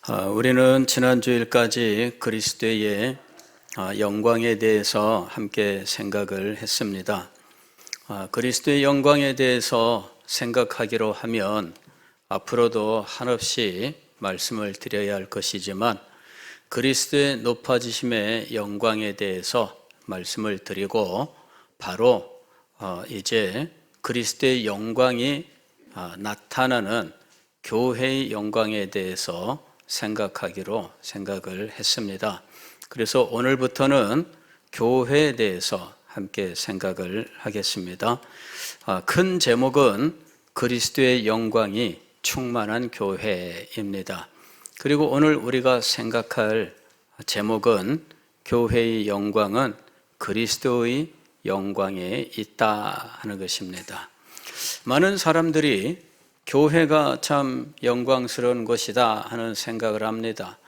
우리는 지난주일까지 그리스도의 영광에 대해서 함께 생각을 했습니다. 그리스도의 영광에 대해서 생각하기로 하면 앞으로도 한없이 말씀을 드려야 할 것이지만 그리스도의 높아지심의 영광에 대해서 말씀을 드리고 바로 이제 그리스도의 영광이 나타나는 교회의 영광에 대해서 생각을 했습니다. 그래서 오늘부터는 교회에 대해서 함께 생각을 하겠습니다. 큰 제목은 그리스도의 영광이 충만한 교회입니다. 그리고 오늘 우리가 생각할 제목은 교회의 영광은 그리스도의 영광에 있다 하는 것입니다. 많은 사람들이 교회가 참 영광스러운 곳이다 하는 생각을 합니다.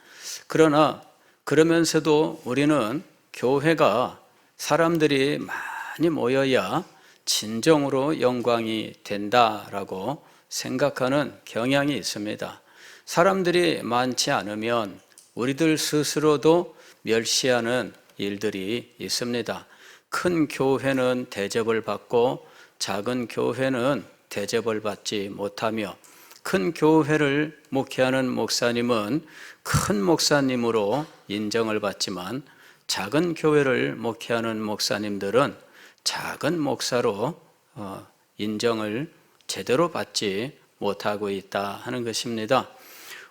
그러나 그러면서도 우리는 교회가 사람들이 많이 모여야 진정으로 영광이 된다라고 생각하는 경향이 있습니다. 사람들이 많지 않으면 우리들 스스로도 멸시하는 일들이 있습니다. 큰 교회는 대접을 받고 작은 교회는 대접을 받지 못하며 큰 교회를 목회하는 목사님은 큰 목사님으로 인정을 받지만 작은 교회를 목회하는 목사님들은 작은 목사로 인정을 제대로 받지 못하고 있다 하는 것입니다.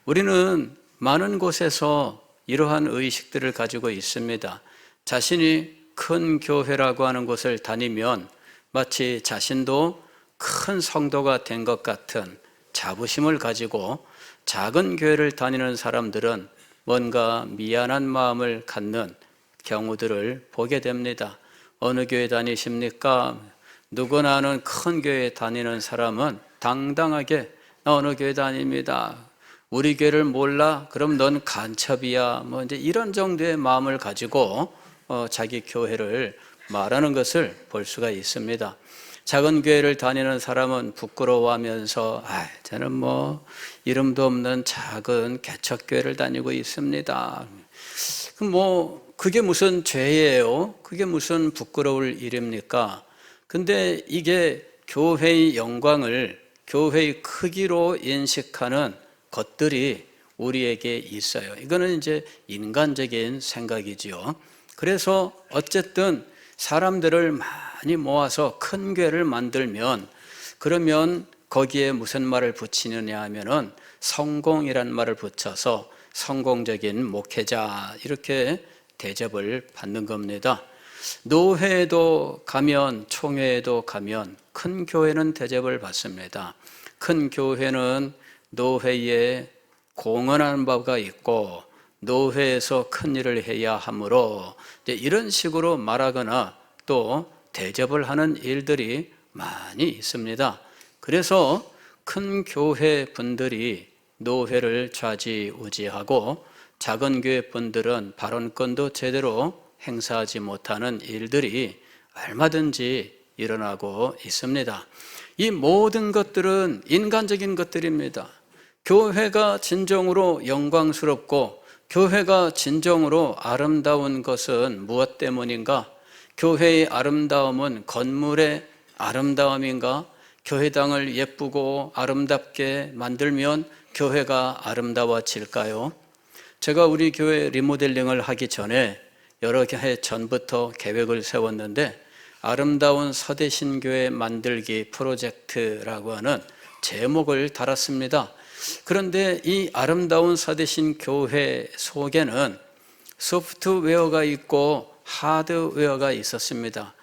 우리는 많은 곳에서 이러한 의식들을 가지고 있습니다. 자신이 큰 교회라고 하는 곳을 다니면 마치 자신도 큰 성도가 된 것 같은 자부심을 가지고 작은 교회를 다니는 사람들은 뭔가 미안한 마음을 갖는 경우들을 보게 됩니다. 어느 교회 다니십니까? 누구나 아는 큰 교회에 다니는 사람은 당당하게 나 어느 교회 다닙니다. 우리 교회를 몰라? 그럼 넌 간첩이야. 이제 이런 정도의 마음을 가지고 자기 교회를 말하는 것을 볼 수가 있습니다. 작은 교회를 다니는 사람은 부끄러워하면서 저는 이름도 없는 작은 개척교회를 다니고 있습니다. 그게 무슨 죄예요? 그게 무슨 부끄러울 일입니까? 근데 이게 교회의 영광을 교회의 크기로 인식하는 것들이 우리에게 있어요. 이거는 이제 인간적인 생각이지요. 그래서 어쨌든 사람들을 많이 모아서 큰 교회를 만들면 그러면 거기에 무슨 말을 붙이느냐 하면은 성공이란 말을 붙여서 성공적인 목회자 이렇게 대접을 받는 겁니다. 노회에도 가면 총회에도 가면 큰 교회는 대접을 받습니다. 큰 교회는 노회에 공헌하는 바가 있고 노회에서 큰 일을 해야 하므로 이런 식으로 말하거나 또 대접을 하는 일들이 많이 있습니다. 그래서 큰 교회 분들이 노회를 좌지우지하고 작은 교회 분들은 발언권도 제대로 행사하지 못하는 일들이 얼마든지 일어나고 있습니다. 이 모든 것들은 인간적인 것들입니다. 교회가 진정으로 영광스럽고 교회가 진정으로 아름다운 것은 무엇 때문인가? 교회의 아름다움은 건물의 아름다움인가? 교회당을 예쁘고 아름답게 만들면 교회가 아름다워질까요? 제가 우리 교회 리모델링을 하기 전에 여러 해 전부터 계획을 세웠는데 아름다운 서대신교회 만들기 프로젝트라고 하는 제목을 달았습니다. 그런데 이 아름다운 서대신교회 속에는 소프트웨어가 있고 하드웨어가 있었습니다.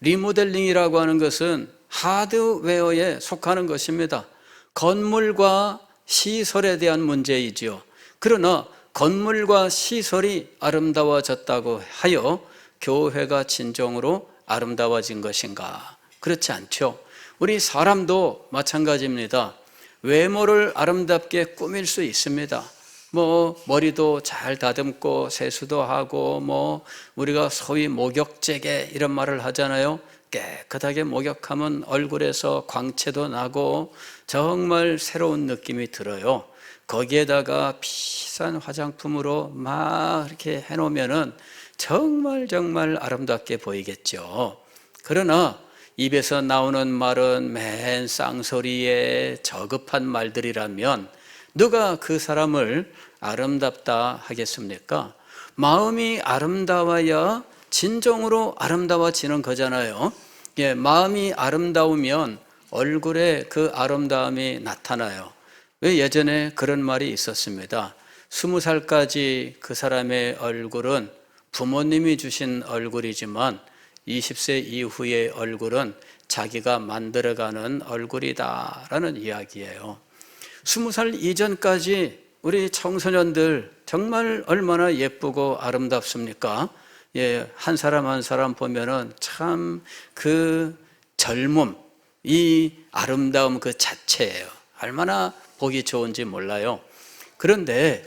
리모델링이라고 하는 것은 하드웨어에 속하는 것입니다. 건물과 시설에 대한 문제이지요. 그러나 건물과 시설이 아름다워졌다고 하여 교회가 진정으로 아름다워진 것인가? 그렇지 않죠. 우리 사람도 마찬가지입니다. 외모를 아름답게 꾸밀 수 있습니다. 머리도 잘 다듬고 세수도 하고 우리가 소위 목욕제게 이런 말을 하잖아요. 깨끗하게 목욕하면 얼굴에서 광채도 나고 정말 새로운 느낌이 들어요. 거기에다가 비싼 화장품으로 막 이렇게 해놓으면은 정말 아름답게 보이겠죠. 그러나 입에서 나오는 말은 맨 쌍소리에 저급한 말들이라면 누가 그 사람을 아름답다 하겠습니까? 마음이 아름다워야 진정으로 아름다워지는 거잖아요. 예, 마음이 아름다우면 얼굴에 그 아름다움이 나타나요. 왜 예전에 그런 말이 있었습니다. 20살까지 그 사람의 얼굴은 부모님이 주신 얼굴이지만 20세 이후의 얼굴은 자기가 만들어가는 얼굴이다라는 이야기예요. 20살 이전까지 우리 청소년들 정말 얼마나 예쁘고 아름답습니까? 예, 한 사람 한 사람 보면은 참 그 젊음, 이 아름다움 그 자체예요. 얼마나 보기 좋은지 몰라요. 그런데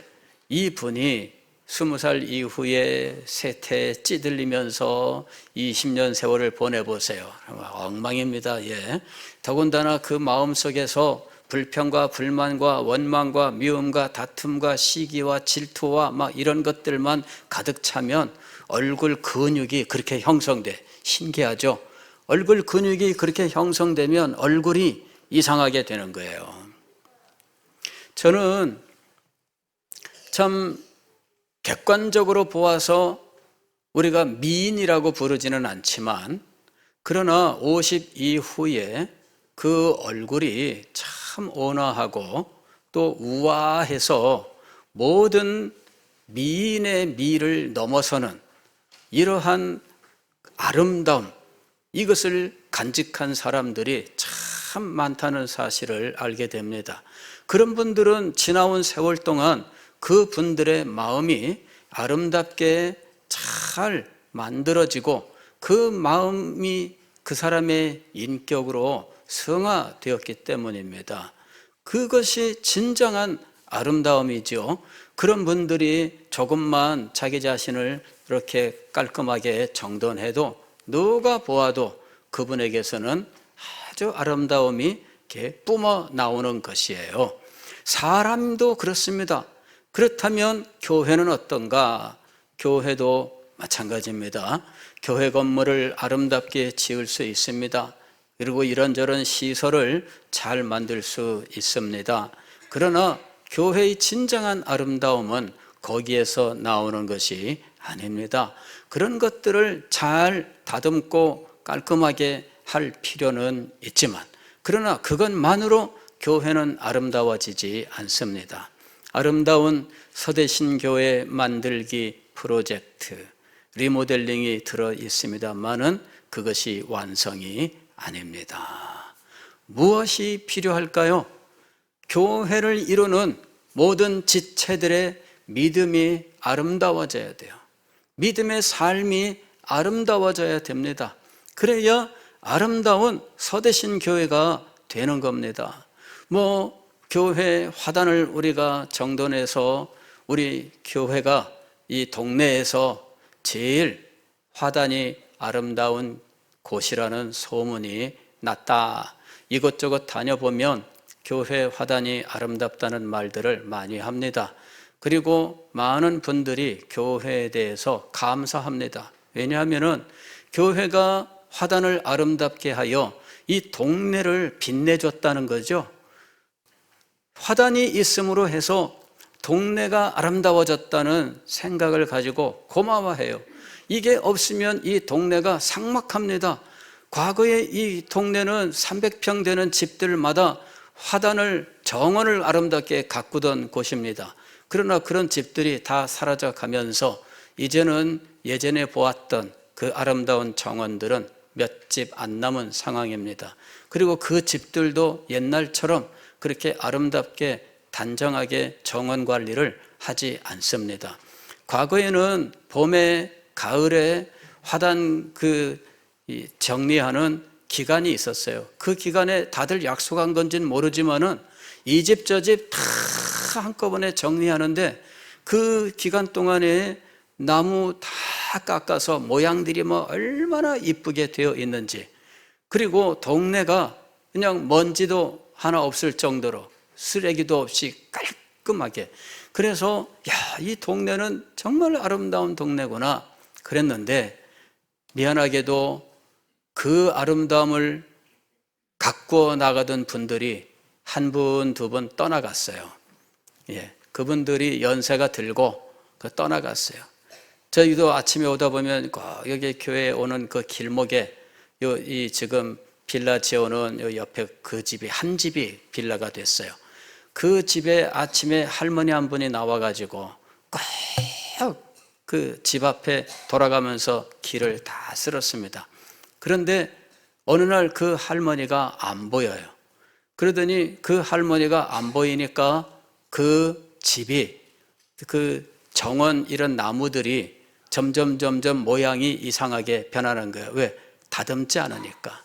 이 분이 20살 이후에 세태에 찌들리면서 20년 세월을 보내보세요. 엉망입니다. 예. 더군다나 그 마음속에서 불평과 불만과 원망과 미움과 다툼과 시기와 질투와 막 이런 것들만 가득 차면 얼굴 근육이 그렇게 형성돼. 신기하죠? 얼굴 근육이 그렇게 형성되면 얼굴이 이상하게 되는 거예요. 저는 참 객관적으로 보아서 우리가 미인이라고 부르지는 않지만 그러나 50 이후에 그 얼굴이 참 온화하고 또 우아해서 모든 미인의 미를 넘어서는 이러한 아름다움, 이것을 간직한 사람들이 참 많다는 사실을 알게 됩니다. 그런 분들은 지나온 세월 동안 그 분들의 마음이 아름답게 잘 만들어지고 그 마음이 그 사람의 인격으로 성화되었기 때문입니다. 그것이 진정한 아름다움이죠. 그런 분들이 조금만 자기 자신을 이렇게 깔끔하게 정돈해도 누가 보아도 그분에게서는 아주 아름다움이 이렇게 뿜어 나오는 것이에요. 사람도 그렇습니다. 그렇다면 교회는 어떤가? 교회도 마찬가지입니다. 교회 건물을 아름답게 지을 수 있습니다. 그리고 이런저런 시설을 잘 만들 수 있습니다. 그러나 교회의 진정한 아름다움은 거기에서 나오는 것이 아닙니다. 그런 것들을 잘 다듬고 깔끔하게 할 필요는 있지만 그러나 그것만으로 교회는 아름다워지지 않습니다. 아름다운 서대신교회 만들기 프로젝트, 리모델링이 들어 있습니다만은 그것이 완성이 아닙니다. 무엇이 필요할까요? 교회를 이루는 모든 지체들의 믿음이 아름다워져야 돼요. 믿음의 삶이 아름다워져야 됩니다. 그래야 아름다운 서대신 교회가 되는 겁니다. 교회 화단을 우리가 정돈해서 우리 교회가 이 동네에서 제일 화단이 아름다운 곳이라는 소문이 났다. 이것저것 다녀보면 교회 화단이 아름답다는 말들을 많이 합니다. 그리고 많은 분들이 교회에 대해서 감사합니다. 왜냐하면 교회가 화단을 아름답게 하여 이 동네를 빛내줬다는 거죠. 화단이 있음으로 해서 동네가 아름다워졌다는 생각을 가지고 고마워해요. 이게 없으면 이 동네가 삭막합니다. 과거에 이 동네는 300평 되는 집들마다 화단을, 정원을 아름답게 가꾸던 곳입니다. 그러나 그런 집들이 다 사라져 가면서 이제는 예전에 보았던 그 아름다운 정원들은 몇 집 안 남은 상황입니다. 그리고 그 집들도 옛날처럼 그렇게 아름답게 단정하게 정원 관리를 하지 않습니다. 과거에는 봄에 가을에 화단 정리하는 기간이 있었어요. 그 기간에 다들 약속한 건지는 모르지만은 이 집 저 집 다 한꺼번에 정리하는데 그 기간 동안에 나무 다 깎아서 모양들이 얼마나 이쁘게 되어 있는지 그리고 동네가 그냥 먼지도 하나 없을 정도로 쓰레기도 없이 깔끔하게. 그래서 이 동네는 정말 아름다운 동네구나 그랬는데, 미안하게도 그 아름다움을 가꾸어 나가던 분들이 한 분, 두 분 떠나갔어요. 그분들이 연세가 들고 떠나갔어요. 저희도 아침에 오다 보면 여기 교회에 오는 그 길목에 이 지금 빌라 지어놓은 요 옆에 그 집이 한 집이 빌라가 됐어요. 그 집에 아침에 할머니 한 분이 나와가지고 꼭 그 집 앞에 돌아가면서 길을 다 쓸었습니다. 그런데 어느 날 그 할머니가 안 보여요. 그러더니 그 할머니가 안 보이니까 그 집이, 그 정원 이런 나무들이 점점 모양이 이상하게 변하는 거예요. 왜? 다듬지 않으니까.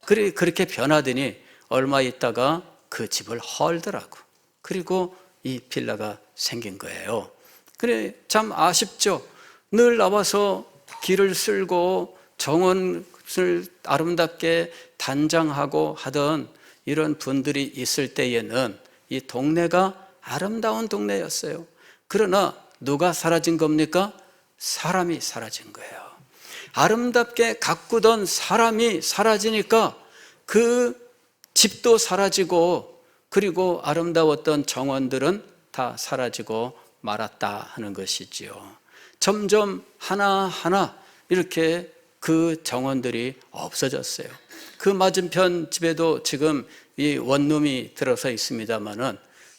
그렇게 변하더니 얼마 있다가 그 집을 헐더라고. 그리고 이 빌라가 생긴 거예요. 그래, 참 아쉽죠. 늘 나와서 길을 쓸고 정원을 아름답게 단장하고 하던 이런 분들이 있을 때에는 이 동네가 아름다운 동네였어요. 그러나 누가 사라진 겁니까? 사람이 사라진 거예요. 아름답게 가꾸던 사람이 사라지니까 그 집도 사라지고, 그리고 아름다웠던 정원들은 다 사라지고 말았다 하는 것이지요. 점점 하나하나 이렇게 그 정원들이 없어졌어요. 그 맞은편 집에도 지금 이 원룸이 들어서 있습니다만은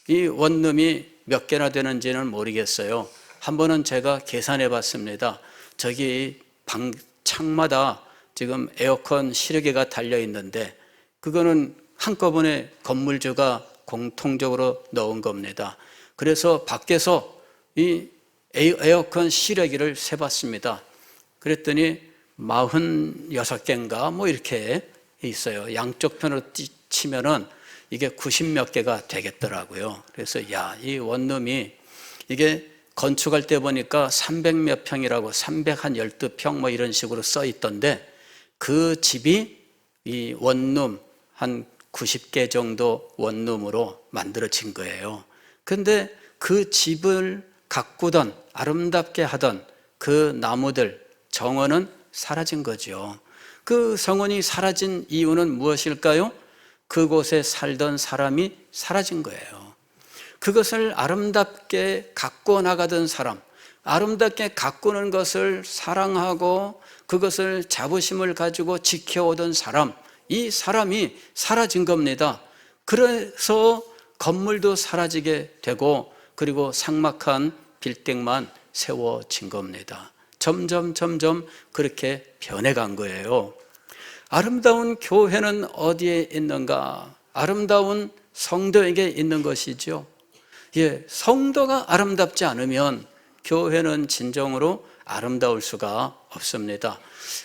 이 원룸이 몇 개나 되는지는 모르겠어요. 한 번은 제가 계산해 봤습니다. 저기 방 창마다 지금 에어컨 실외기가 달려 있는데 그거는 한꺼번에 건물주가 공통적으로 넣은 겁니다. 그래서 밖에서 이 에어컨 실외기를 세봤습니다. 그랬더니 46개인가 뭐 이렇게 있어요. 양쪽 편으로 치면은 이게 90몇 개가 되겠더라고요. 그래서 이 원룸이 이게 건축할 때 보니까 300몇 평이라고 312평 뭐 이런 식으로 써 있던데, 그 집이 이 원룸 한 90개 정도 원룸으로 만들어진 거예요. 그런데 그 집을 가꾸던 아름답게 하던 그 나무들, 정원은 사라진 거죠. 그 정원이 사라진 이유는 무엇일까요? 그곳에 살던 사람이 사라진 거예요. 그것을 아름답게 가꾸어 나가던 사람, 아름답게 가꾸는 것을 사랑하고 그것을 자부심을 가지고 지켜오던 사람, 이 사람이 사라진 겁니다. 그래서 건물도 사라지게 되고, 그리고 삭막한 빌딩만 세워진 겁니다. 점점 그렇게 변해간 거예요. 아름다운 교회는 어디에 있는가? 아름다운 성도에게 있는 것이죠. 성도가 아름답지 않으면 교회는 진정으로 아름다울 수가 없습니다.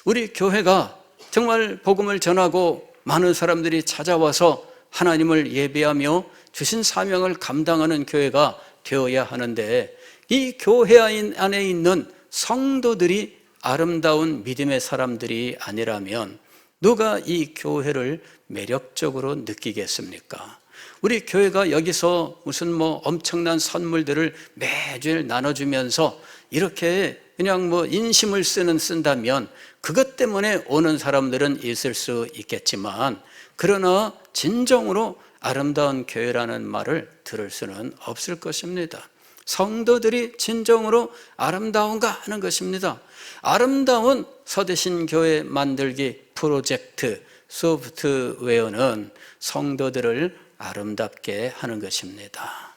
우리 교회가 정말 복음을 전하고 많은 사람들이 찾아와서 하나님을 예배하며 주신 사명을 감당하는 교회가 되어야 하는데, 이 교회 안에 있는 성도들이 아름다운 믿음의 사람들이 아니라면 누가 이 교회를 매력적으로 느끼겠습니까? 우리 교회가 여기서 무슨 엄청난 선물들을 매주일 나눠주면서 이렇게 그냥 인심을 쓴다면 그것 때문에 오는 사람들은 있을 수 있겠지만, 그러나 진정으로 아름다운 교회라는 말을 들을 수는 없을 것입니다. 성도들이 진정으로 아름다운가 하는 것입니다. 아름다운 서대신 교회 만들기 프로젝트 소프트웨어는 성도들을 아름답게 하는 것입니다.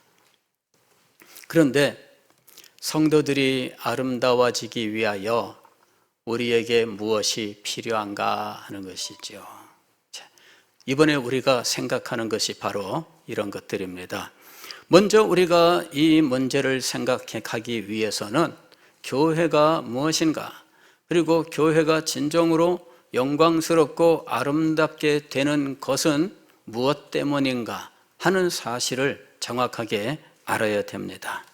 그런데 성도들이 아름다워지기 위하여 우리에게 무엇이 필요한가 하는 것이죠. 이번에 우리가 생각하는 것이 바로 이런 것들입니다. 먼저 우리가 이 문제를 생각하기 위해서는 교회가 무엇인가, 그리고 교회가 진정으로 영광스럽고 아름답게 되는 것은 무엇 때문인가 하는 사실을 정확하게 알아야 됩니다.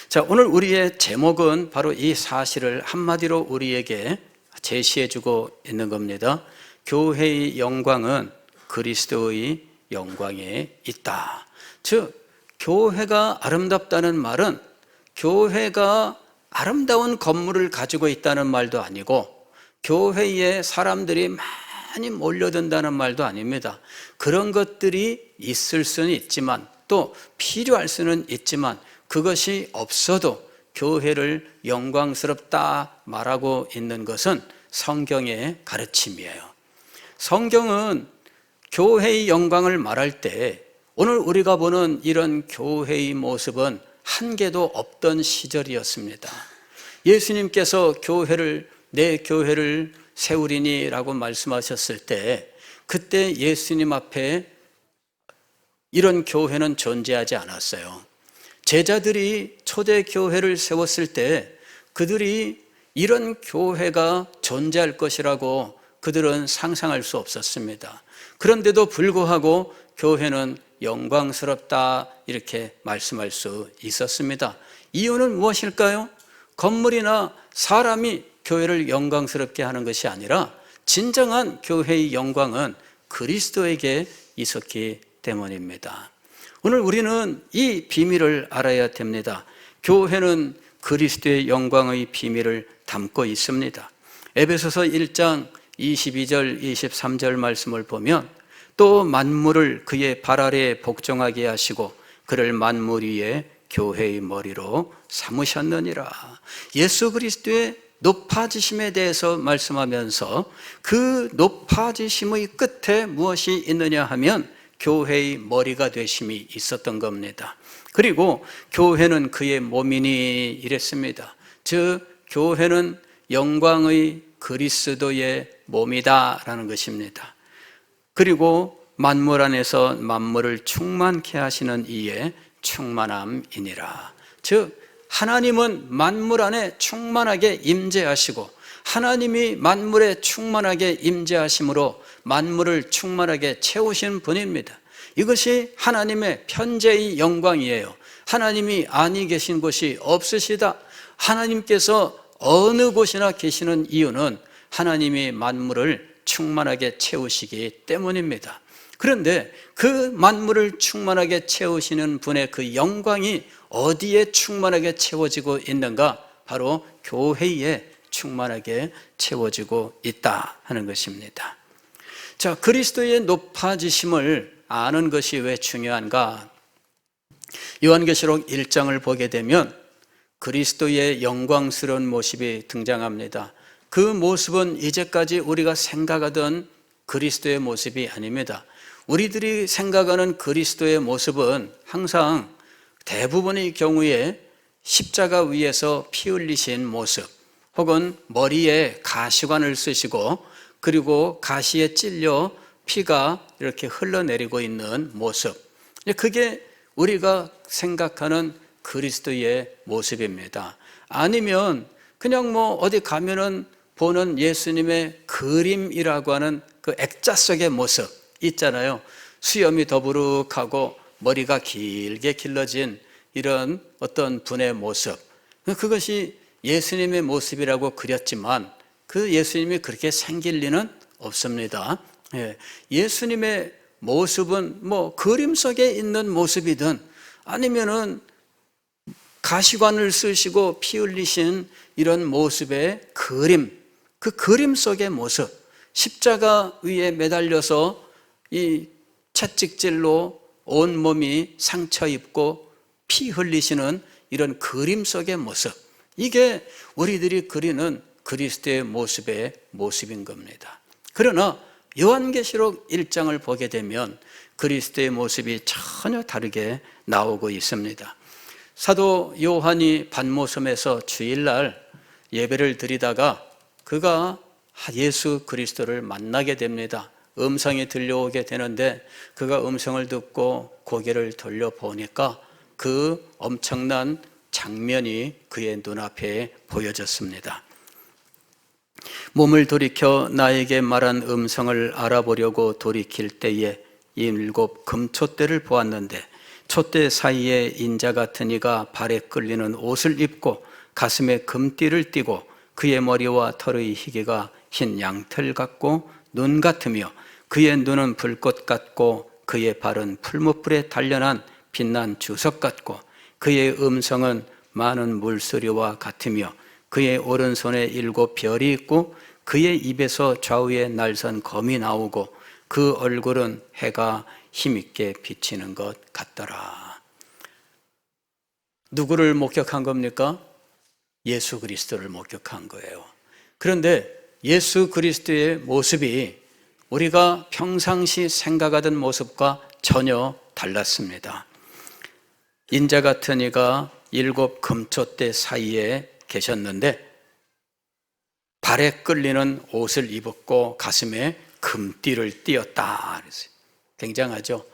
자, 오늘 우리의 제목은 바로 이 사실을 한마디로 우리에게 제시해주고 있는 겁니다. 교회의 영광은 그리스도의 영광에 있다. 즉 교회가 아름답다는 말은 교회가 아름다운 건물을 가지고 있다는 말도 아니고 교회에 사람들이 많이 몰려든다는 말도 아닙니다. 그런 것들이 있을 수는 있지만 또 필요할 수는 있지만 그것이 없어도 교회를 영광스럽다 말하고 있는 것은 성경의 가르침이에요. 성경은 교회의 영광을 말할 때 오늘 우리가 보는 이런 교회의 모습은 한 개도 없던 시절이었습니다. 예수님께서 내 교회를 세우리니 라고 말씀하셨을 때 그때 예수님 앞에 이런 교회는 존재하지 않았어요. 제자들이 초대 교회를 세웠을 때 그들이 이런 교회가 존재할 것이라고 그들은 상상할 수 없었습니다. 그런데도 불구하고 교회는 영광스럽다 이렇게 말씀할 수 있었습니다. 이유는 무엇일까요? 건물이나 사람이 교회를 영광스럽게 하는 것이 아니라 진정한 교회의 영광은 그리스도에게 있었기 때문입니다. 오늘 우리는 이 비밀을 알아야 됩니다. 교회는 그리스도의 영광의 비밀을 담고 있습니다. 에베소서 1장 22절 23절 말씀을 보면 또 만물을 그의 발 아래에 복종하게 하시고 그를 만물 위에 교회의 머리로 삼으셨느니라. 예수 그리스도의 높아지심에 대해서 말씀하면서 그 높아지심의 끝에 무엇이 있느냐 하면 교회의 머리가 되심이 있었던 겁니다. 그리고 교회는 그의 몸이니 이랬습니다. 즉 교회는 영광의 그리스도의 몸이다라는 것입니다. 그리고 만물 안에서 만물을 충만케 하시는 이의 충만함이니라. 즉 하나님은 만물 안에 충만하게 임재하시고 하나님이 만물에 충만하게 임재하심으로 만물을 충만하게 채우신 분입니다. 이것이 하나님의 편재의 영광이에요. 하나님이 아니 계신 곳이 없으시다. 하나님께서 어느 곳이나 계시는 이유는 하나님이 만물을 충만하게 채우시기 때문입니다. 그런데 그 만물을 충만하게 채우시는 분의 그 영광이 어디에 충만하게 채워지고 있는가? 바로 교회에 충만하게 채워지고 있다 하는 것입니다. 자, 그리스도의 높아지심을 아는 것이 왜 중요한가? 요한계시록 1장을 보게 되면 그리스도의 영광스러운 모습이 등장합니다. 그 모습은 이제까지 우리가 생각하던 그리스도의 모습이 아닙니다. 우리들이 생각하는 그리스도의 모습은 항상 대부분의 경우에 십자가 위에서 피 흘리신 모습 혹은 머리에 가시관을 쓰시고 그리고 가시에 찔려 피가 이렇게 흘러내리고 있는 모습, 그게 우리가 생각하는 그리스도의 모습입니다. 아니면 그냥 어디 가면은 보는 예수님의 그림이라고 하는 그 액자 속의 모습 있잖아요. 수염이 더부룩하고 머리가 길게 길러진 이런 어떤 분의 모습, 그것이 예수님의 모습이라고 그렸지만 그 예수님이 그렇게 생길 리는 없습니다. 예수님의 모습은 그림 속에 있는 모습이든 아니면은 가시관을 쓰시고 피 흘리신 이런 모습의 그림, 그 그림 속의 모습, 십자가 위에 매달려서 이 채찍질로 온 몸이 상처 입고 피 흘리시는 이런 그림 속의 모습, 이게 우리들이 그리는 그리스도의 모습의 모습인 겁니다. 그러나 요한계시록 1장을 보게 되면 그리스도의 모습이 전혀 다르게 나오고 있습니다. 사도 요한이 반모섬에서 주일날 예배를 드리다가 그가 예수 그리스도를 만나게 됩니다. 음성이 들려오게 되는데 그가 음성을 듣고 고개를 돌려보니까 그 엄청난 장면이 그의 눈앞에 보여졌습니다. 몸을 돌이켜 나에게 말한 음성을 알아보려고 돌이킬 때에 7 금촛대를 보았는데 촛대 사이에 인자 같은 이가 발에 끌리는 옷을 입고 가슴에 금띠를 띠고 그의 머리와 털의 희게가 흰 양털 같고 눈 같으며 그의 눈은 불꽃 같고 그의 발은 풀무불에 단련한 빛난 주석 같고 그의 음성은 많은 물소리와 같으며 그의 오른손에 7 별이 있고 그의 입에서 좌우에 날선 검이 나오고 그 얼굴은 해가 힘있게 비치는 것 같더라. 누구를 목격한 겁니까? 예수 그리스도를 목격한 거예요. 그런데 예수 그리스도의 모습이 우리가 평상시 생각하던 모습과 전혀 달랐습니다. 인자 같은 이가 7 금초대 사이에 계셨는데 발에 끌리는 옷을 입었고 가슴에 금띠를 띄었다. 굉장하죠.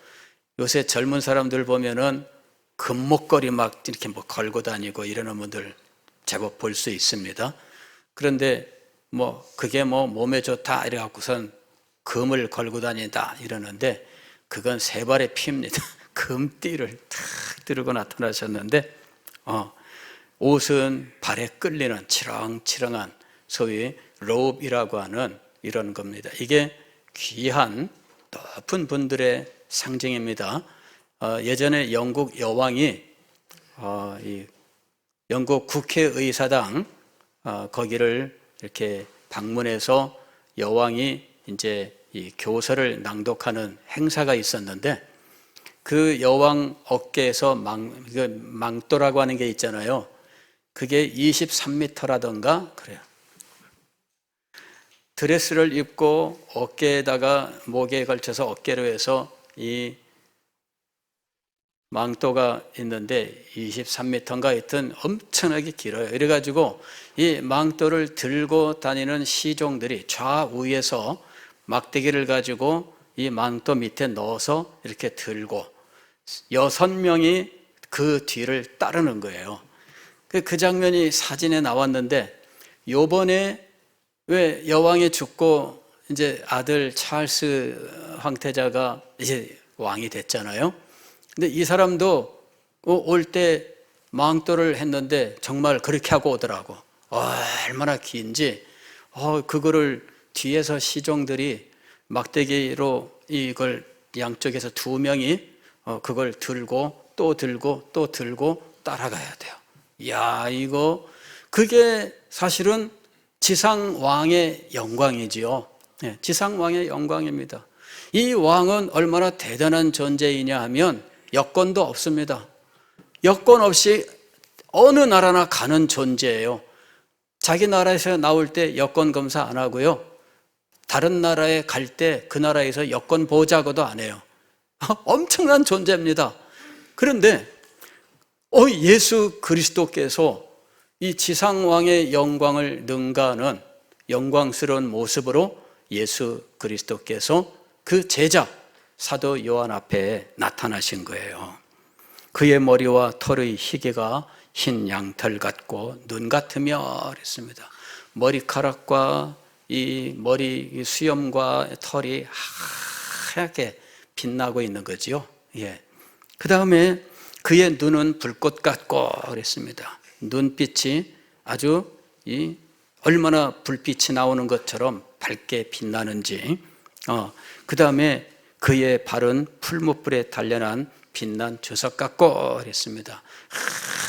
요새 젊은 사람들 보면은 금목걸이 막 이렇게 뭐 걸고 다니고 이러는 분들 제법 볼 수 있습니다. 그런데 그게 몸에 좋다 이래 갖고선 금을 걸고 다닌다 이러는데 그건 세 발의 피입니다. 금띠를 탁 들고 나타나셨는데 옷은 발에 끌리는 치렁치렁한 소위 로브이라고 하는 이런 겁니다. 이게 귀한 높은 분들의 상징입니다. 예전에 영국 여왕이 영국 국회의사당 거기를 이렇게 방문해서 여왕이 이제 이 교서를 낭독하는 행사가 있었는데 그 여왕 어깨에서 망토라고 하는 게 있잖아요. 그게 23m라던가 그래요. 드레스를 입고 어깨에다가 목에 걸쳐서 어깨로 해서 이 망토가 있는데 23m인가 하여튼 엄청나게 길어요. 이래가지고 이 망토를 들고 다니는 시종들이 좌우에서 막대기를 가지고 이 망토 밑에 넣어서 이렇게 들고 6명이 그 뒤를 따르는 거예요. 그 장면이 사진에 나왔는데 요번에 왜 여왕이 죽고 이제 아들 찰스 황태자가 이제 왕이 됐잖아요. 근데 이 사람도 올 때 망토를 했는데 정말 그렇게 하고 오더라고. 얼마나 긴지 그거를 뒤에서 시종들이 막대기로 이걸 양쪽에서 2명이 그걸 들고 또 들고 또 들고 따라가야 돼요. 이야, 그게 사실은 지상왕의 영광이지요. 네, 지상왕의 영광입니다. 이 왕은 얼마나 대단한 존재이냐 하면 여권도 없습니다. 여권 없이 어느 나라나 가는 존재예요. 자기 나라에서 나올 때 여권 검사 안 하고요. 다른 나라에 갈 때 그 나라에서 여권 보자고도 안 해요. 엄청난 존재입니다. 그런데 예수 그리스도께서 이 지상왕의 영광을 능가하는 영광스러운 모습으로 예수 그리스도께서 그 제자 사도 요한 앞에 나타나신 거예요. 그의 머리와 털의 희게가 흰 양털 같고 눈 같으며 그랬습니다. 머리카락과 이 머리 수염과 털이 하얗게 빛나고 있는 거지요. 예. 그 다음에 그의 눈은 불꽃 같고 그랬습니다. 눈빛이 아주 얼마나 불빛이 나오는 것처럼 밝게 빛나는지. 그 다음에 그의 발은 풀무불에 단련한 빛난 주석 같고 그랬습니다.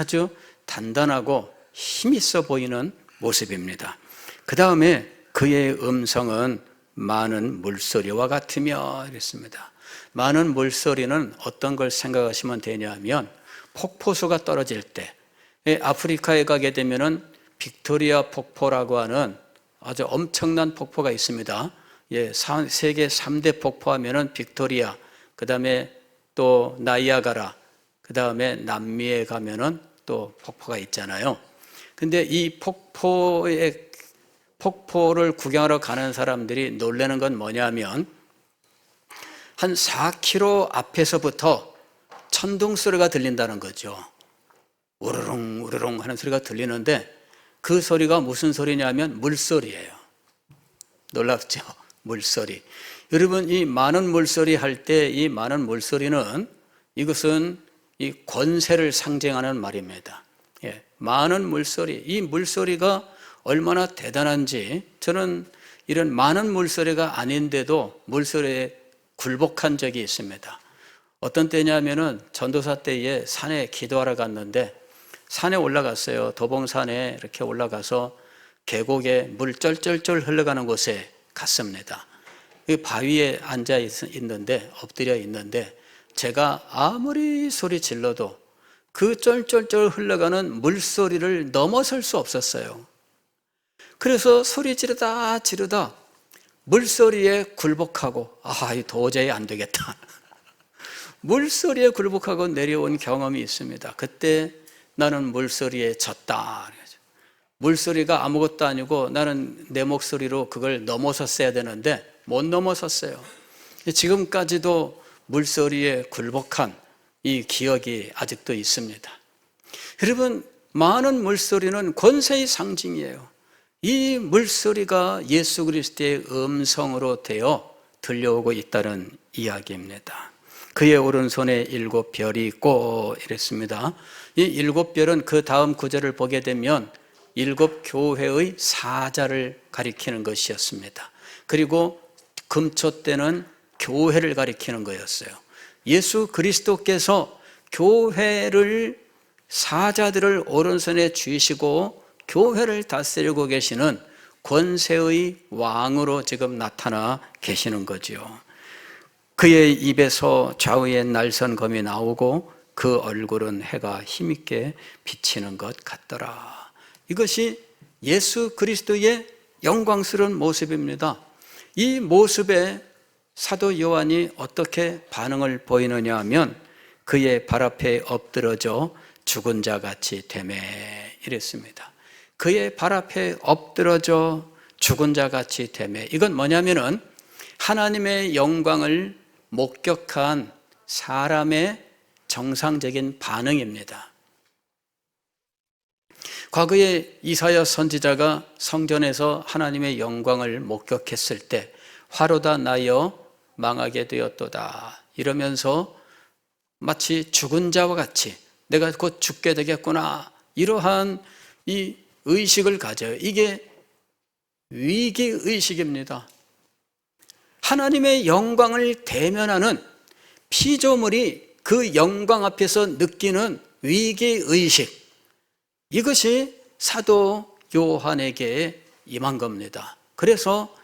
아주 단단하고 힘있어 보이는 모습입니다. 그 다음에 그의 음성은 많은 물소리와 같으며 그랬습니다. 많은 물소리는 어떤 걸 생각하시면 되냐면 폭포수가 떨어질 때 아프리카에 가게 되면은 빅토리아 폭포라고 하는 아주 엄청난 폭포가 있습니다. 세계 3대 폭포 하면은 빅토리아, 그 다음에 또 나이아가라, 그 다음에 남미에 가면은 또 폭포가 있잖아요. 근데 이 폭포를 구경하러 가는 사람들이 놀라는 건 뭐냐면 한 4km 앞에서부터 천둥 소리가 들린다는 거죠. 우르릉 우르릉 하는 소리가 들리는데 그 소리가 무슨 소리냐면 물소리예요. 놀랍죠? 물소리. 여러분, 이 많은 물소리 할 때 이 많은 물소리는 이것은 이 권세를 상징하는 말입니다. 많은 물소리. 이 물소리가 얼마나 대단한지 저는 이런 많은 물소리가 아닌데도 물소리에 굴복한 적이 있습니다. 어떤 때냐면은 전도사 때에 산에 기도하러 갔는데 산에 올라갔어요. 도봉산에 이렇게 올라가서 계곡에 물 쩔쩔쩔 흘러가는 곳에 갔습니다. 바위에 앉아 있는데, 엎드려 있는데 제가 아무리 소리 질러도 그 쩔쩔쩔 흘러가는 물소리를 넘어설 수 없었어요. 그래서 소리 지르다 물소리에 굴복하고 도저히 안 되겠다. 물소리에 굴복하고 내려온 경험이 있습니다. 그때 나는 물소리에 졌다. 물소리가 아무것도 아니고 나는 내 목소리로 그걸 넘어섰어야 되는데 못 넘어섰어요. 지금까지도 물소리에 굴복한 이 기억이 아직도 있습니다. 여러분, 많은 물소리는 권세의 상징이에요. 이 물소리가 예수 그리스도의 음성으로 되어 들려오고 있다는 이야기입니다. 그의 오른손에 7별이 있고 이랬습니다. 이 7별은 그 다음 구절을 보게 되면 7 교회의 사자를 가리키는 것이었습니다. 그리고 금초 때는 교회를 가리키는 거였어요. 예수 그리스도께서 교회를, 사자들을 오른손에 쥐시고 교회를 다스리고 계시는 권세의 왕으로 지금 나타나 계시는 거죠. 그의 입에서 좌우의 날선검이 나오고 그 얼굴은 해가 힘있게 비치는 것 같더라. 이것이 예수 그리스도의 영광스러운 모습입니다. 이 모습에 사도 요한이 어떻게 반응을 보이느냐 하면 그의 발 앞에 엎드러져 죽은 자 같이 되매 이랬습니다. 그의 발 앞에 엎드러져 죽은 자 같이 되매, 이건 뭐냐면은 하나님의 영광을 목격한 사람의 정상적인 반응입니다. 과거에 이사야 선지자가 성전에서 하나님의 영광을 목격했을 때 화로다 나여 망하게 되었도다 이러면서 마치 죽은 자와 같이 내가 곧 죽게 되겠구나, 이러한 이 의식을 가져요. 이게 위기의식입니다. 하나님의 영광을 대면하는 피조물이 그 영광 앞에서 느끼는 위기의식, 이것이 사도 요한에게 임한 겁니다. 그래서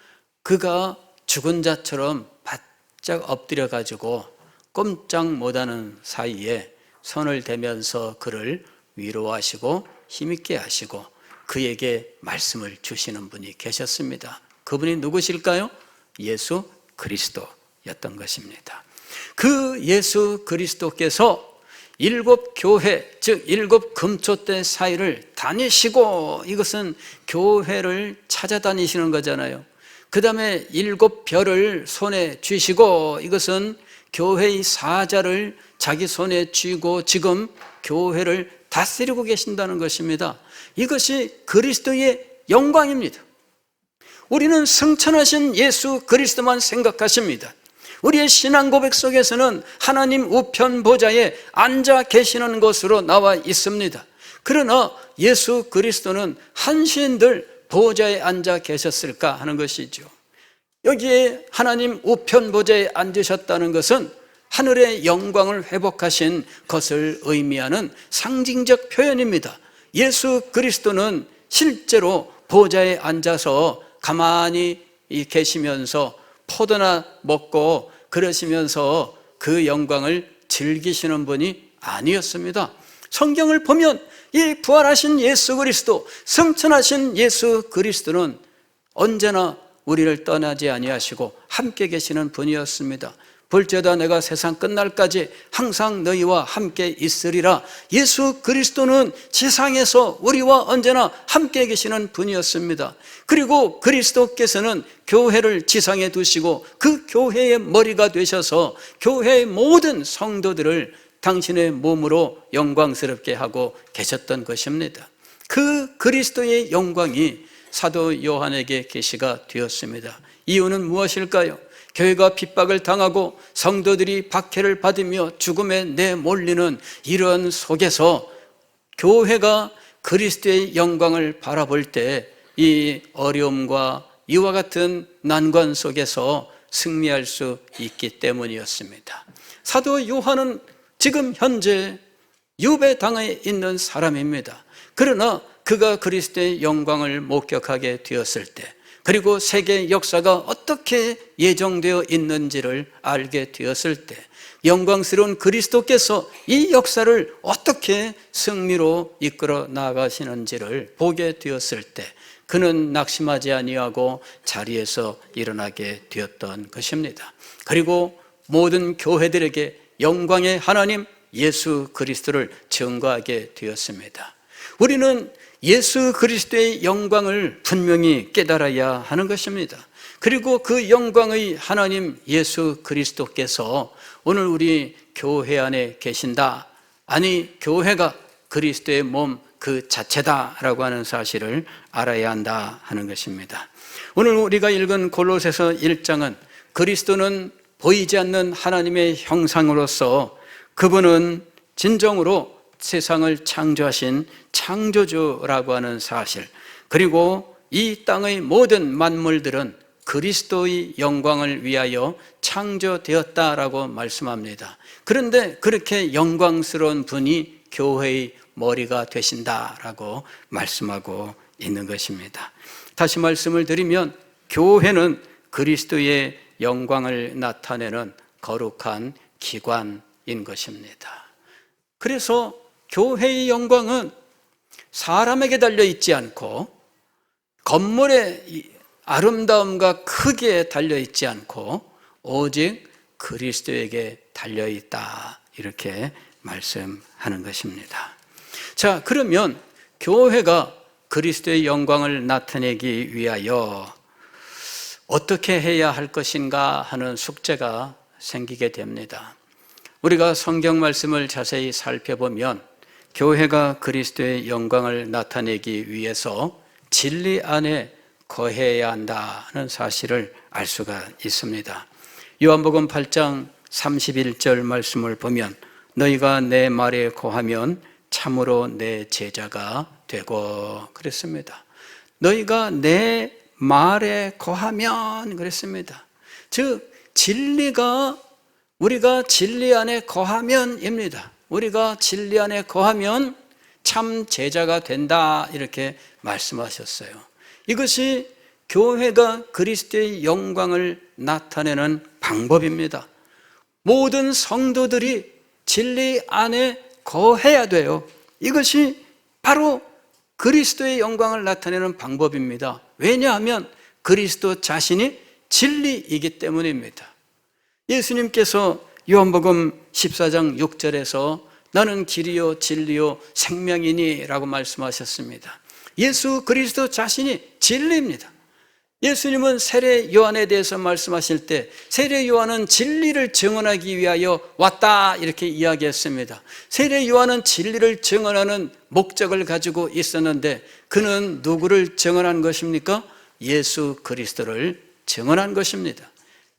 그가 죽은 자처럼 바짝 엎드려 가지고 꼼짝 못하는 사이에 손을 대면서 그를 위로하시고 힘있게 하시고 그에게 말씀을 주시는 분이 계셨습니다. 그분이 누구실까요? 예수 그리스도였던 것입니다. 그 예수 그리스도께서 7 교회, 즉 7 금초대 사이를 다니시고, 이것은 교회를 찾아다니시는 거잖아요. 그 다음에 7 별을 손에 쥐시고, 이것은 교회의 사자를 자기 손에 쥐고 지금 교회를 다스리고 계신다는 것입니다. 이것이 그리스도의 영광입니다. 우리는 승천하신 예수 그리스도만 생각하십니다. 우리의 신앙 고백 속에서는 하나님 우편 보좌에 앉아 계시는 것으로 나와 있습니다. 그러나 예수 그리스도는 한시인들 보좌에 앉아 계셨을까 하는 것이죠. 여기에 하나님 우편 보좌에 앉으셨다는 것은 하늘의 영광을 회복하신 것을 의미하는 상징적 표현입니다. 예수 그리스도는 실제로 보좌에 앉아서 가만히 계시면서 포도나 먹고 그러시면서 그 영광을 즐기시는 분이 아니었습니다. 성경을 보면 이 부활하신 예수 그리스도, 승천하신 예수 그리스도는 언제나 우리를 떠나지 아니하시고 함께 계시는 분이었습니다. 볼지어다 내가 세상 끝날까지 항상 너희와 함께 있으리라. 예수 그리스도는 지상에서 우리와 언제나 함께 계시는 분이었습니다. 그리고 그리스도께서는 교회를 지상에 두시고 그 교회의 머리가 되셔서 교회의 모든 성도들을 당신의 몸으로 영광스럽게 하고 계셨던 것입니다. 그 그리스도의 영광이 사도 요한에게 계시가 되었습니다. 이유는 무엇일까요? 교회가 핍박을 당하고 성도들이 박해를 받으며 죽음에 내몰리는 이런 속에서 교회가 그리스도의 영광을 바라볼 때 이 어려움과 이와 같은 난관 속에서 승리할 수 있기 때문이었습니다. 사도 요한은 지금 현재 유배당에 있는 사람입니다. 그러나 그가 그리스도의 영광을 목격하게 되었을 때, 그리고 세계 역사가 어떻게 예정되어 있는지를 알게 되었을 때, 영광스러운 그리스도께서 이 역사를 어떻게 승리로 이끌어 나가시는지를 보게 되었을 때 그는 낙심하지 아니하고 자리에서 일어나게 되었던 것입니다. 그리고 모든 교회들에게 영광의 하나님 예수 그리스도를 증거하게 되었습니다. 우리는 예수 그리스도의 영광을 분명히 깨달아야 하는 것입니다. 그리고 그 영광의 하나님 예수 그리스도께서 오늘 우리 교회 안에 계신다, 아니 교회가 그리스도의 몸 그 자체다라고 하는 사실을 알아야 한다 하는 것입니다. 오늘 우리가 읽은 골로새서 1장은 그리스도는 보이지 않는 하나님의 형상으로서 그분은 진정으로 세상을 창조하신 창조주라고 하는 사실, 그리고 이 땅의 모든 만물들은 그리스도의 영광을 위하여 창조되었다라고 말씀합니다. 그런데 그렇게 영광스러운 분이 교회의 머리가 되신다라고 말씀하고 있는 것입니다. 다시 말씀을 드리면 교회는 그리스도의 영광을 나타내는 거룩한 기관인 것입니다. 그래서 교회의 영광은 사람에게 달려있지 않고 건물의 아름다움과 크기에 달려있지 않고 오직 그리스도에게 달려있다, 이렇게 말씀하는 것입니다. 자, 그러면 교회가 그리스도의 영광을 나타내기 위하여 어떻게 해야 할 것인가 하는 숙제가 생기게 됩니다. 우리가 성경 말씀을 자세히 살펴보면 교회가 그리스도의 영광을 나타내기 위해서 진리 안에 거해야 한다는 사실을 알 수가 있습니다. 요한복음 8장 31절 말씀을 보면 너희가 내 말에 거하면 참으로 내 제자가 되고 그랬습니다. 너희가 내 말에 거하면 그랬습니다. 즉 진리가 우리가 진리 안에 거하면입니다. 우리가 진리 안에 거하면 참 제자가 된다, 이렇게 말씀하셨어요. 이것이 교회가 그리스도의 영광을 나타내는 방법입니다. 모든 성도들이 진리 안에 거해야 돼요. 이것이 바로 그리스도의 영광을 나타내는 방법입니다. 왜냐하면 그리스도 자신이 진리이기 때문입니다. 예수님께서 요한복음 14장 6절에서 나는 길이요 진리요 생명이니 라고 말씀하셨습니다. 예수 그리스도 자신이 진리입니다. 예수님은 세례 요한에 대해서 말씀하실 때 세례 요한은 진리를 증언하기 위하여 왔다, 이렇게 이야기했습니다. 세례 요한은 진리를 증언하는 목적을 가지고 있었는데 그는 누구를 증언한 것입니까? 예수 그리스도를 증언한 것입니다.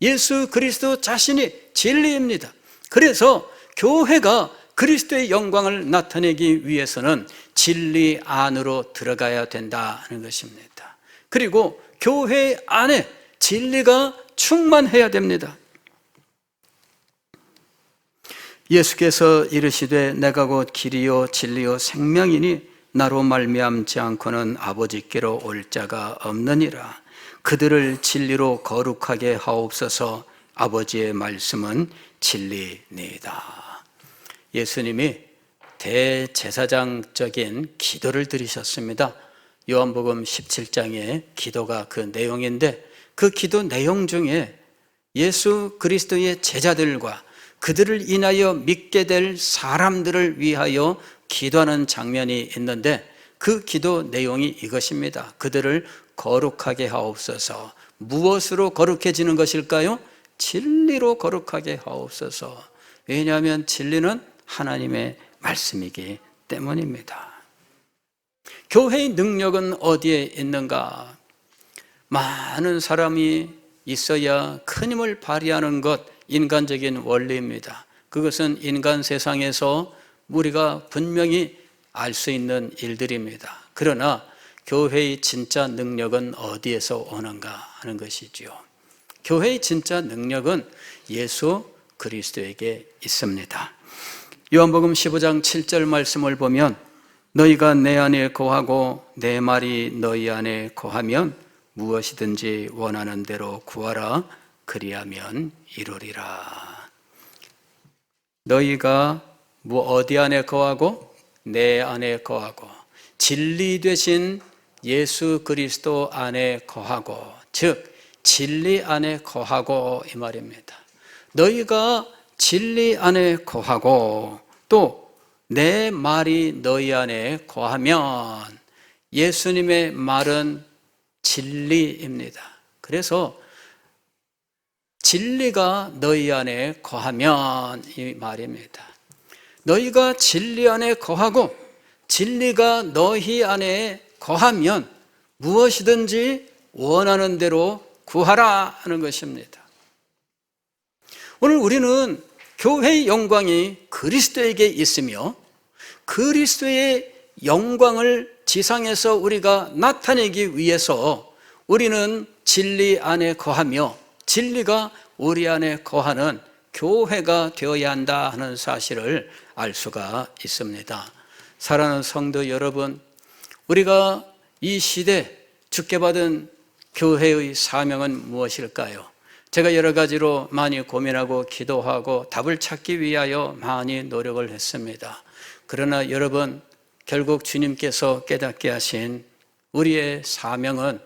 예수 그리스도 자신이 진리입니다. 그래서 교회가 그리스도의 영광을 나타내기 위해서는 진리 안으로 들어가야 된다는 것입니다. 그리고 교회 안에 진리가 충만해야 됩니다. 예수께서 이르시되 내가 곧 길이요 진리요 생명이니 나로 말미암지 않고는 아버지께로 올 자가 없느니라. 그들을 진리로 거룩하게 하옵소서. 아버지의 말씀은 진리니이다. 예수님이 대제사장적인 기도를 드리셨습니다. 요한복음 17장의 기도가 그 내용인데 그 기도 내용 중에 예수 그리스도의 제자들과 그들을 인하여 믿게 될 사람들을 위하여 기도하는 장면이 있는데 그 기도 내용이 이것입니다. 그들을 거룩하게 하옵소서. 무엇으로 거룩해지는 것일까요? 진리로 거룩하게 하옵소서. 왜냐하면 진리는 하나님의 말씀이기 때문입니다. 교회의 능력은 어디에 있는가? 많은 사람이 있어야 큰 힘을 발휘하는 것, 인간적인 원리입니다. 그것은 인간 세상에서 우리가 분명히 알 수 있는 일들입니다. 그러나 교회의 진짜 능력은 어디에서 오는가 하는 것이지요. 교회의 진짜 능력은 예수 그리스도에게 있습니다. 요한복음 15장 7절 말씀을 보면 너희가 내 안에 거하고 내 말이 너희 안에 거하면 무엇이든지 원하는 대로 구하라 그리하면 이루리라. 너희가 어디 안에 거하고 내 안에 거하고 진리 되신 예수 그리스도 안에 거하고, 즉 진리 안에 거하고 이 말입니다. 너희가 진리 안에 거하고 또 내 말이 너희 안에 거하면, 예수님의 말은 진리입니다. 그래서 진리가 너희 안에 거하면 이 말입니다. 너희가 진리 안에 거하고 진리가 너희 안에 거하면 무엇이든지 원하는 대로 구하라 하는 것입니다. 오늘 우리는 교회의 영광이 그리스도에게 있으며 그리스도의 영광을 지상에서 우리가 나타내기 위해서 우리는 진리 안에 거하며 진리가 우리 안에 거하는 교회가 되어야 한다 하는 사실을 알 수가 있습니다. 사랑하는 성도 여러분, 우리가 이 시대 주께 받은 교회의 사명은 무엇일까요? 제가 여러 가지로 많이 고민하고 기도하고 답을 찾기 위하여 많이 노력을 했습니다. 그러나 여러분, 결국 주님께서 깨닫게 하신 우리의 사명은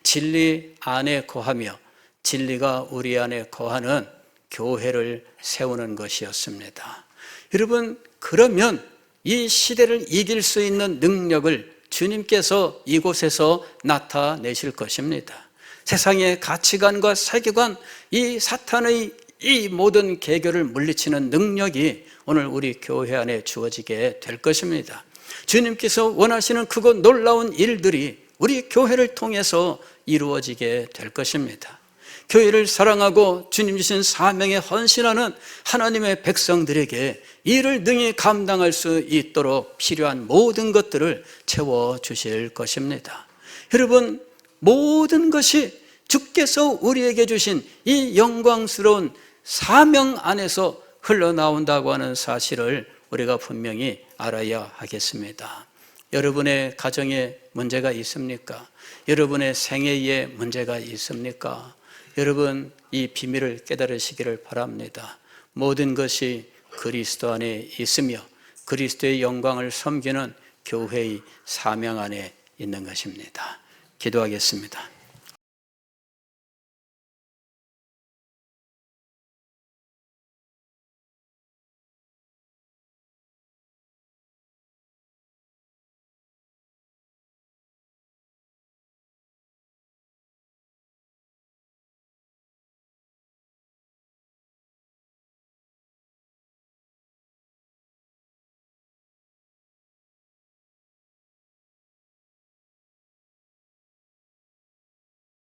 진리 안에 거하며 진리가 우리 안에 거하는 교회를 세우는 것이었습니다. 여러분, 그러면 이 시대를 이길 수 있는 능력을 주님께서 이곳에서 나타내실 것입니다. 세상의 가치관과 세계관, 이 사탄의 이 모든 계교를 물리치는 능력이 오늘 우리 교회 안에 주어지게 될 것입니다. 주님께서 원하시는 크고 놀라운 일들이 우리 교회를 통해서 이루어지게 될 것입니다. 교회를 사랑하고 주님 주신 사명에 헌신하는 하나님의 백성들에게 이를 능히 감당할 수 있도록 필요한 모든 것들을 채워주실 것입니다. 여러분, 모든 것이 주께서 우리에게 주신 이 영광스러운 사명 안에서 흘러나온다고 하는 사실을 우리가 분명히 알아야 하겠습니다. 여러분의 가정에 문제가 있습니까? 여러분의 생애에 문제가 있습니까? 여러분, 이 비밀을 깨달으시기를 바랍니다. 모든 것이 그리스도 안에 있으며 그리스도의 영광을 섬기는 교회의 사명 안에 있는 것입니다. 기도하겠습니다.